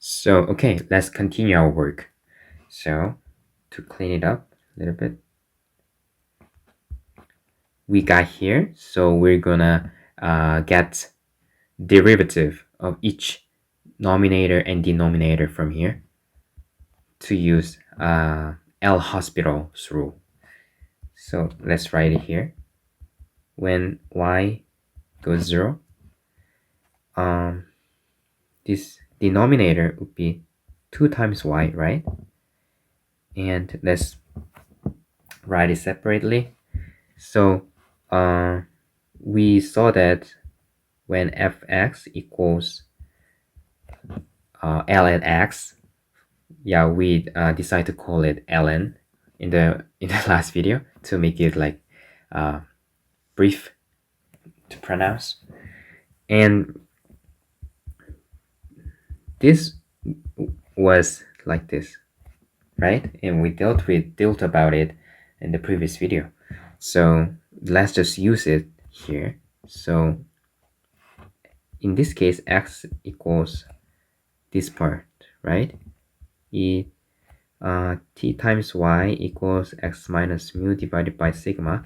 So, okay, let's continue our work. So, to clean it up a little bit, we got here. So we're gonna get derivative of each nominator and denominator from here to use L'Hospital's rule. So let's write it here. When y goes 0, this denominator would be 2 times y, right? And let's write it separately. So we saw that when fx equals ln x, yeah, we decide to call it ln in the last video to make it like brief to pronounce. And this was like this, right? And we dealt about it in the previous video. So let's just use it here. So in this case, x equals this part, right? T times y equals x minus mu divided by sigma.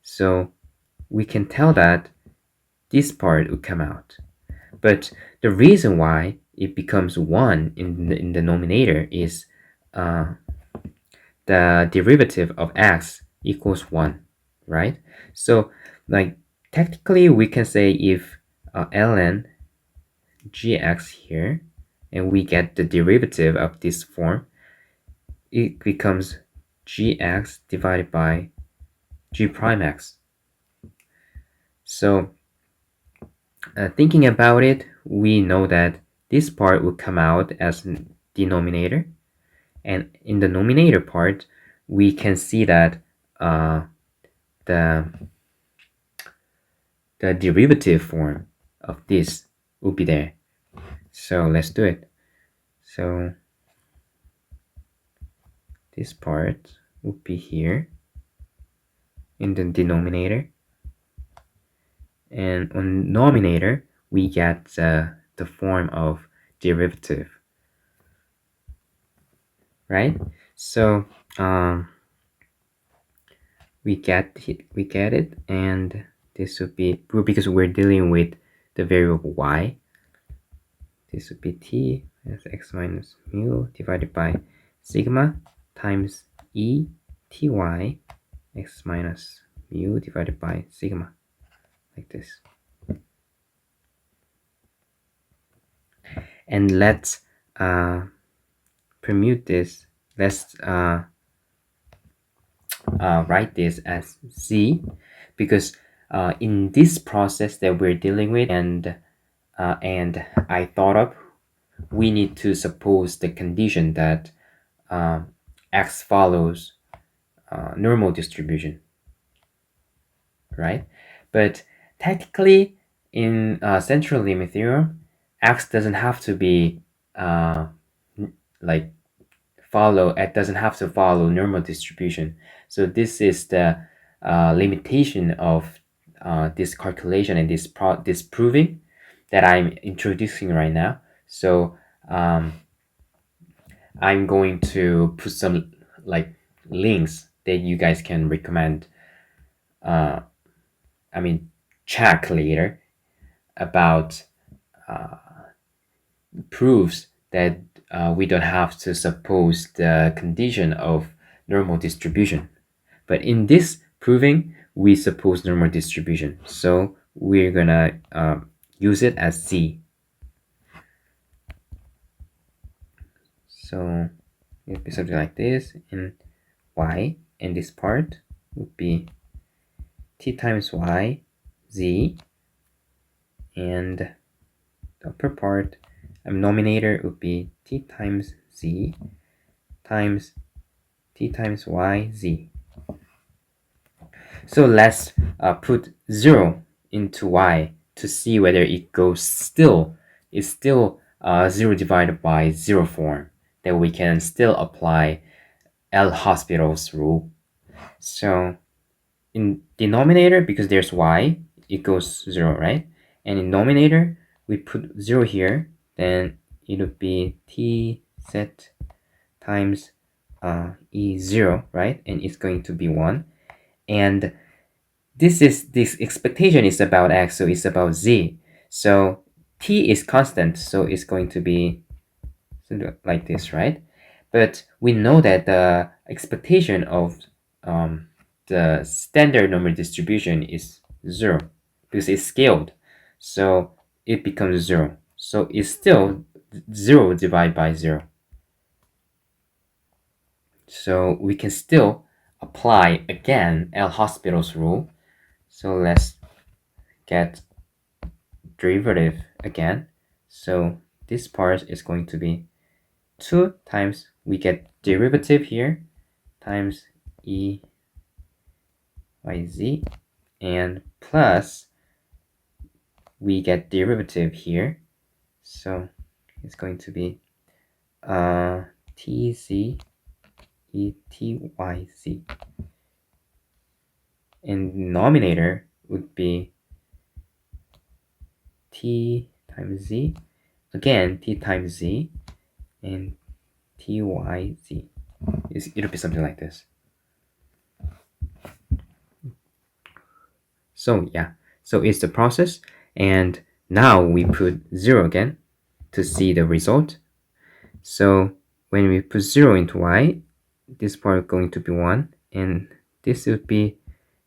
So we can tell that this part will come out. But the reason why it becomes 1 in the denominator is the derivative of x equals 1, right? So like technically we can say if ln gx here, and we get the derivative of this form, it becomes gx divided by g prime x. So thinking about it, we know that this part will come out as denominator, and in the numerator part we can see that the derivative form of this will be there. So let's do it. So this part will be here in the denominator, and on nominator we get the form of derivative, right? So we get it, and this would be, because we're dealing with the variable y, this would be t as x minus mu divided by sigma times e ty x minus mu divided by sigma, like this. And let's permute this. Let's write this as z, because in this process that we're dealing with, and I thought of, we need to suppose the condition that x follows normal distribution, right? But technically in central limit theorem, x doesn't have to be like it doesn't have to follow normal distribution. So this is the limitation of this calculation and this proving that I'm introducing right now. So I'm going to put some like links that you guys can recommend. Check later about proofs that we don't have to suppose the condition of normal distribution. But in this proving, we suppose normal distribution. So we're gonna use it as z. So it would be something like this, and y, and this part would be t times y z, and the upper part, nominator would be t times z times t times y z. So let's put 0 into y to see whether it goes still 0 divided by 0 form, that we can still apply L'Hospital's rule. So in denominator, because there's y, it goes 0, right? And in nominator, we put 0 here, then it would be t set times e0, right? And it's going to be 1. And this expectation is about x, so it's about z. So t is constant, so it's going to be something like this, right? But we know that the expectation of the standard number distribution is 0 because it's scaled, so it becomes 0. So it's still 0 divided by 0. So we can still apply again L'Hospital's rule. So let's get derivative again. So this part is going to be 2 times, we get derivative here, times e by z, and plus we get derivative here. So it's going to be tz e tyz. And denominator would be t times z, again t times z, and tyz. It'll be something like this. So yeah, so it's the process, and now we put 0 again to see the result. So when we put 0 into y, this part is going to be 1, and this would be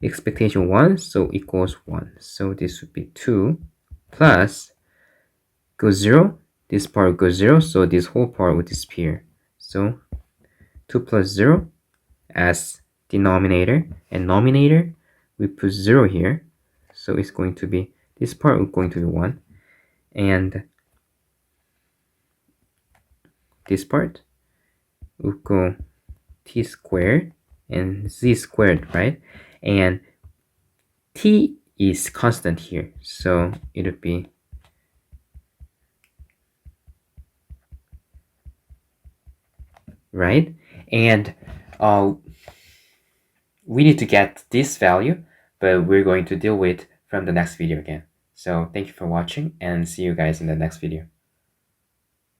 expectation 1, so equals 1. So this would be 2 plus goes 0, this part goes 0, so this whole part would disappear. So 2 plus 0 as denominator, and nominator we put 0 here, so it's going to be, this part is going to be 1, and this part will go t squared and z squared, right? And t is constant here, so it would be right, and we need to get this value, but we're going to deal with from the next video again. So thank you for watching, and see you guys in the next video.